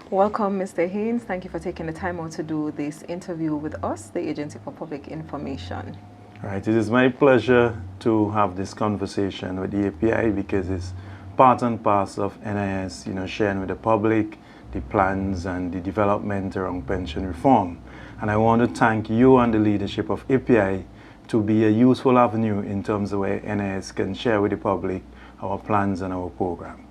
Welcome, Mr. Haynes. Thank you for taking the time out to do this interview with us, the Agency for Public Information. All right, it is my pleasure to have this conversation with the API because it's part and parcel of NIS, sharing with the public the plans and the development around pension reform. And I want to thank you and the leadership of API to be a useful avenue in terms of where NIS can share with the public our plans and our program.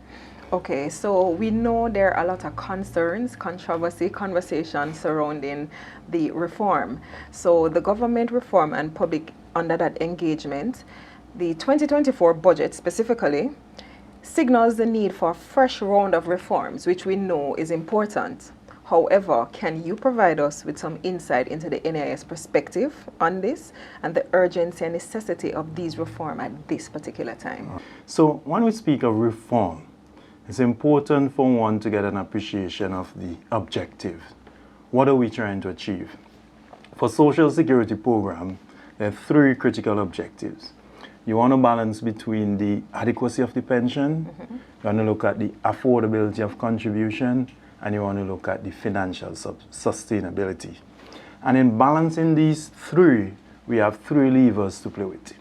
Okay, so we know there are a lot of concerns, controversy, conversations surrounding the reform. So the government reform and public under that engagement, the 2024 budget specifically, signals the need for a fresh round of reforms, which we know is important. However, can you provide us with some insight into the NIS perspective on this and the urgency and necessity of these reforms at this particular time? So when we speak of reform, it's important for one to get an appreciation of the objective. What are we trying to achieve? For Social Security program, there are three critical objectives. You want to balance between the adequacy of the pension, you want to look at the affordability of contribution, and you want to look at the financial sustainability. And in balancing these three, we have three levers to play with.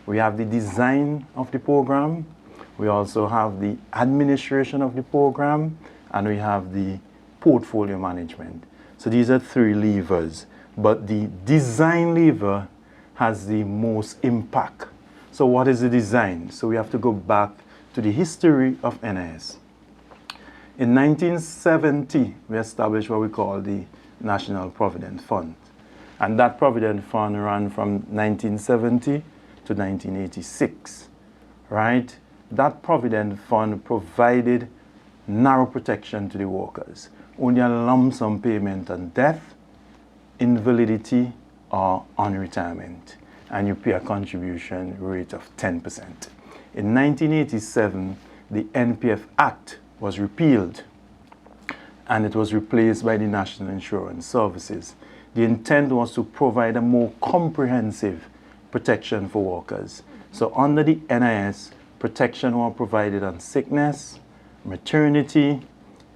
We have the design of the program, we also have the administration of the program, and we have the portfolio management. So these are three levers, but the design lever has the most impact. So what is the design? So we have to go back to the history of NIS. In 1970, we established what we call the National Provident Fund. And that Provident Fund ran from 1970 to 1986, right? That Provident Fund provided narrow protection to the workers, only a lump sum payment on death, invalidity, or on retirement, and you pay a contribution rate of 10%. In 1987, the NPF Act was repealed, and it was replaced by the National Insurance Services. The intent was to provide a more comprehensive protection for workers. So under the NIS, protection was provided on sickness, maternity,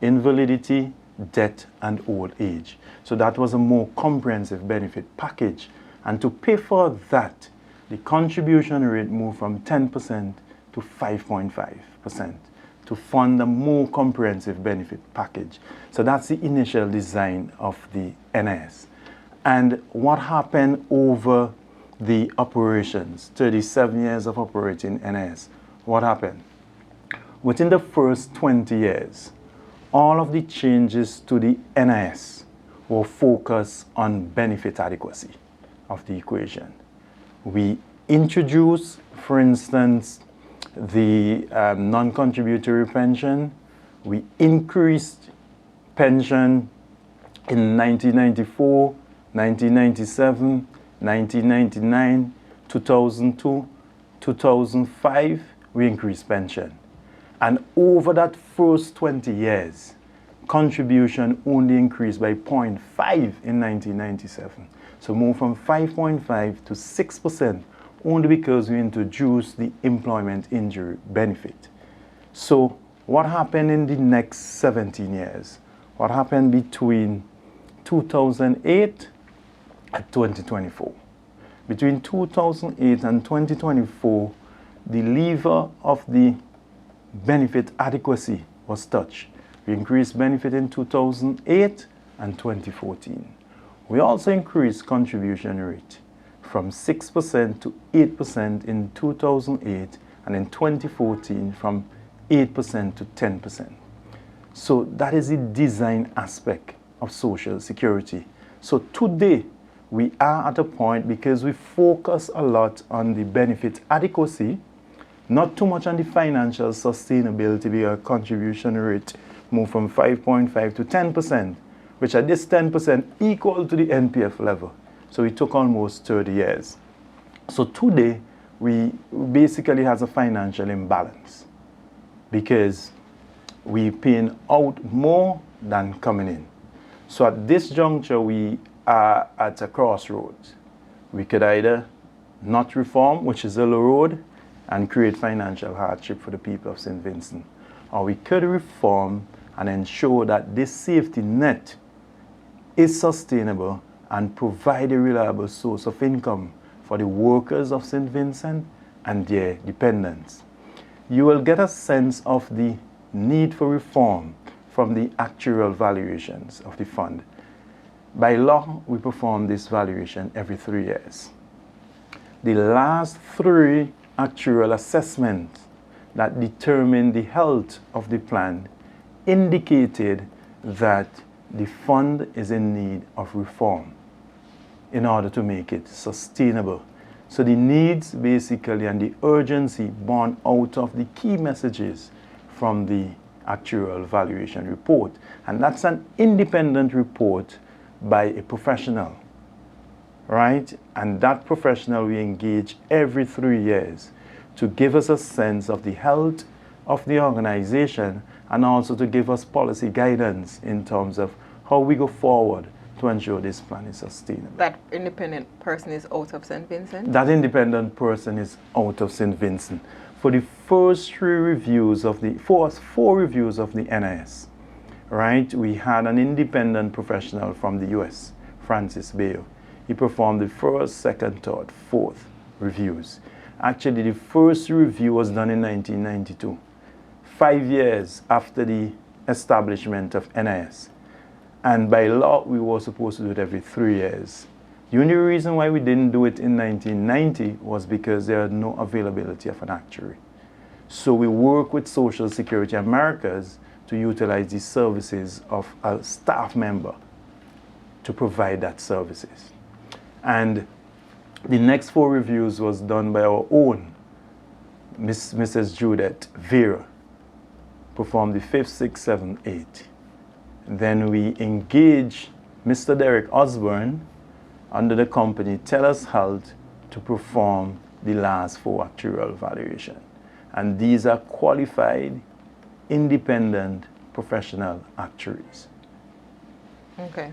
invalidity, death, and old age. So that was a more comprehensive benefit package. And to pay for that, the contribution rate moved from 10% to 5.5% to fund a more comprehensive benefit package. So that's the initial design of the NIS. And what happened over the operations, 37 years of operating NIS, what happened? Within the first 20 years, all of the changes to the NIS were focused on benefit adequacy of the equation. We introduced, for instance, the non-contributory pension. We increased pension in 1994, 1997, 1999, 2002, 2005, we increased pension. And over that first 20 years, contribution only increased by 0.5 in 1997. So moved from 5.5 to 6% only because we introduced the employment injury benefit. So what happened in the next 17 years? What happened between 2008 and 2024? Between 2008 and 2024, the lever of the benefit adequacy was touched. We increased benefit in 2008 and 2014. We also increased contribution rate from 6% to 8% in 2008, and in 2014 from 8% to 10%. So that is the design aspect of Social Security. So today we are at a point, because we focus a lot on the benefit adequacy, not too much on the financial sustainability, because contribution rate moved from 5.5 to 10%, which at this 10% equal to the NPF level. So it took almost 30 years. So today, we basically has a financial imbalance because we're paying out more than coming in. So at this juncture, we are at a crossroads. We could either not reform, which is a low road, and create financial hardship for the people of St. Vincent, or we could reform and ensure that this safety net is sustainable and provide a reliable source of income for the workers of St. Vincent and their dependents. You will get a sense of the need for reform from the actuarial valuations of the fund. By law, we perform this valuation every 3 years. The last 3 actuarial assessments that determined the health of the plan indicated that the fund is in need of reform in order to make it sustainable. So the needs basically and the urgency born out of the key messages from the actuarial valuation report. And that's an independent report by a professional, right? And that professional we engage every 3 years to give us a sense of the health of the organization and also to give us policy guidance in terms of how we go forward to ensure this plan is sustainable. That independent person is out of St. Vincent? That independent person is out of St. Vincent. For the first 4 reviews of the NIS, right, we had an independent professional from the US, Francis Bayo. He performed the first, second, third, fourth reviews. Actually, the first review was done in 1992, 5 years after the establishment of NIS. And by law, we were supposed to do it every 3 years. The only reason why we didn't do it in 1990 was because there had no availability of an actuary. So we work with Social Security Americas to utilize the services of a staff member to provide that services. And the next 4 reviews was done by our own Mrs. Judith Vera, performed the 5th, 6th, 7th, 8th. Then we engage Mr. Derek Osborne under the company TELUS Health to perform the last 4 actuarial valuation. And these are qualified, independent, professional actuaries. Okay.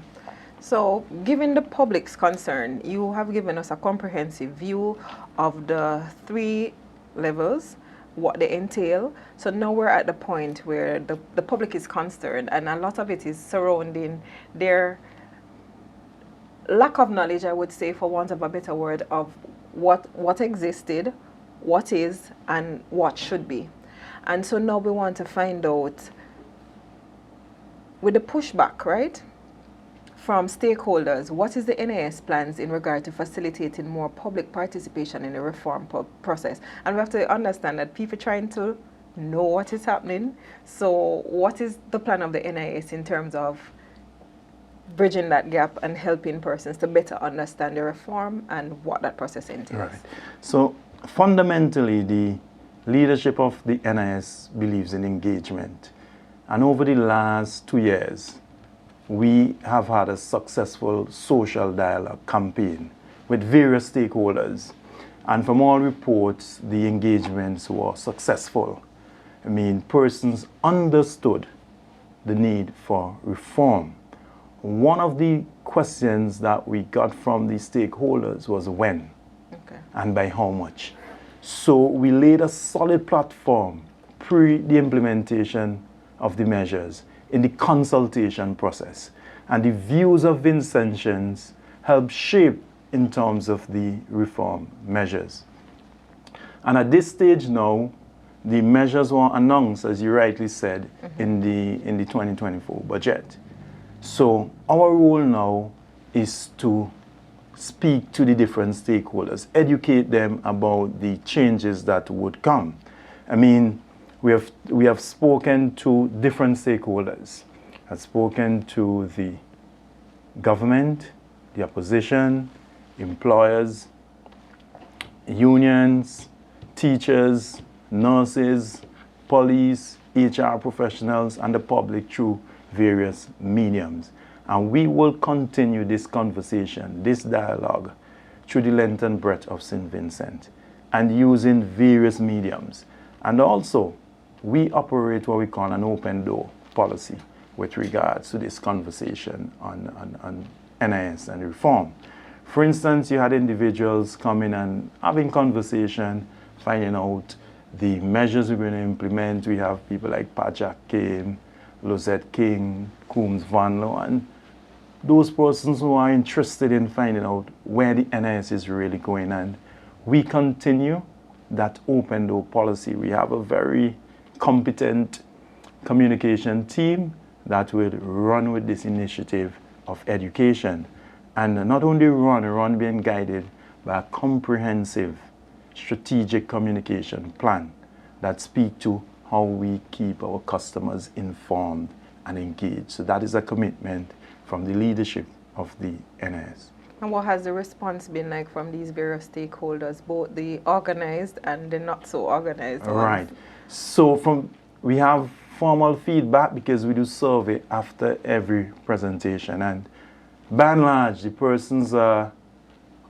So, given the public's concern, you have given us a comprehensive view of the 3 levels, what they entail. So now we're at the point where the public is concerned, and a lot of it is surrounding their lack of knowledge, I would say, for want of a better word, of what existed, what is, and what should be. And so now we want to find out, with the pushback, right, from stakeholders, what is the NIS plans in regard to facilitating more public participation in the reform process? And we have to understand that people trying to know what is happening. So what is the plan of the NIS in terms of bridging that gap and helping persons to better understand the reform and what that process entails? Right. So fundamentally, the leadership of the NIS believes in engagement. And over the last 2 years, we have had a successful social dialogue campaign with various stakeholders. And from all reports, the engagements were successful. I mean, persons understood the need for reform. One of the questions that we got from the stakeholders was when, and by how much. So we laid a solid platform pre the implementation of the measures in the consultation process. And the views of Vincentians helped shape in terms of the reform measures. And at this stage now, the measures were announced, as you rightly said, in the 2024 budget. So our role now is to speak to the different stakeholders, educate them about the changes that would come. I mean, we have spoken to different stakeholders. I've spoken to the government, the opposition, employers, unions, teachers, nurses, police, HR professionals, and the public through various mediums. And we will continue this conversation, this dialogue, through the length and breadth of St. Vincent, and using various mediums. And also, we operate what we call an open door policy with regards to this conversation on NIS and reform. For instance, you had individuals coming and having conversation, finding out the measures we're going to implement. We have people like Pajak came, Lozette King, Coombs Van Loo, and those persons who are interested in finding out where the NIS is really going. And we continue that open door policy. We have a very competent communication team that will run with this initiative of education. And not only run being guided by a comprehensive strategic communication plan that speak to how we keep our customers informed and engaged. So that is a commitment from the leadership of the NIS. And what has the response been like from these various stakeholders, both the organized and the not so organized ones? Right. So we have formal feedback because we do survey after every presentation, and by and large the persons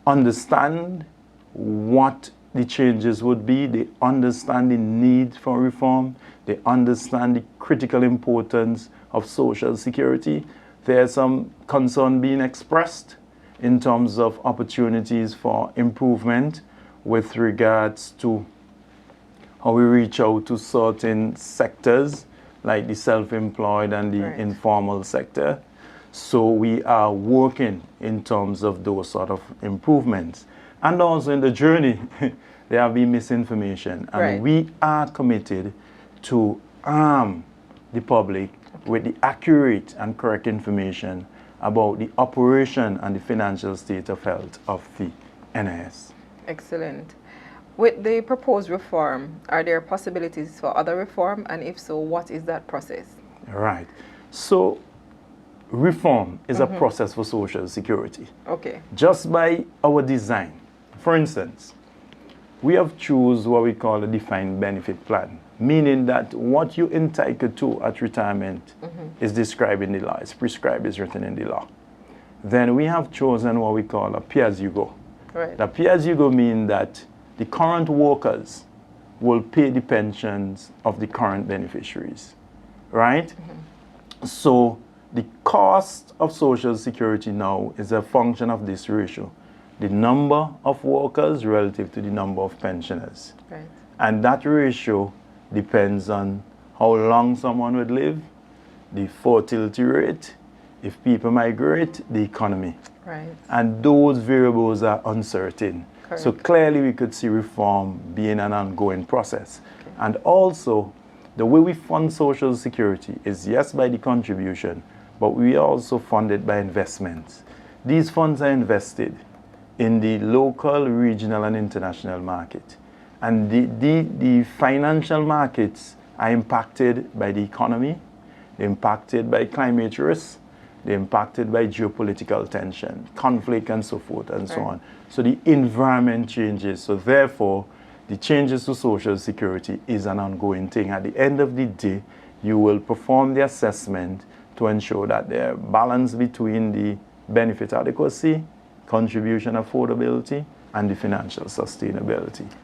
understand what the changes would be, they understand the need for reform, they understand the critical importance of social security. There's some concern being expressed in terms of opportunities for improvement with regards to how we reach out to certain sectors like the self-employed and the informal sector. So we are working in terms of those sort of improvements. And also in the journey, there have been misinformation. And we are committed to arm the public with the accurate and correct information about the operation and the financial state of health of the NIS. Excellent. With the proposed reform, are there possibilities for other reform? And if so, what is that process? Right. So reform is a process for Social Security. Okay. Just by our design. For instance, we have chosen what we call a defined benefit plan, meaning that what you entitled to at retirement is described in the law, it's prescribed, is written in the law. Then we have chosen what we call a pay-as-you-go. Right. The pay-as-you-go means that the current workers will pay the pensions of the current beneficiaries, right? So the cost of Social Security now is a function of this ratio, the number of workers relative to the number of pensioners. Right. And that ratio depends on how long someone would live, the fertility rate, if people migrate, the economy. Right. And those variables are uncertain. Correct. So clearly we could see reform being an ongoing process. Okay. And also, the way we fund Social Security is yes by the contribution, but we also fund it by investments. These funds are invested in the local, regional, and international market. And the financial markets are impacted by the economy, they're impacted by climate risks, they're impacted by geopolitical tension, conflict, and so forth, and so on. So the environment changes. So therefore, the changes to Social Security is an ongoing thing. At the end of the day, you will perform the assessment to ensure that there is balance between the benefit adequacy, contribution affordability, and the financial sustainability.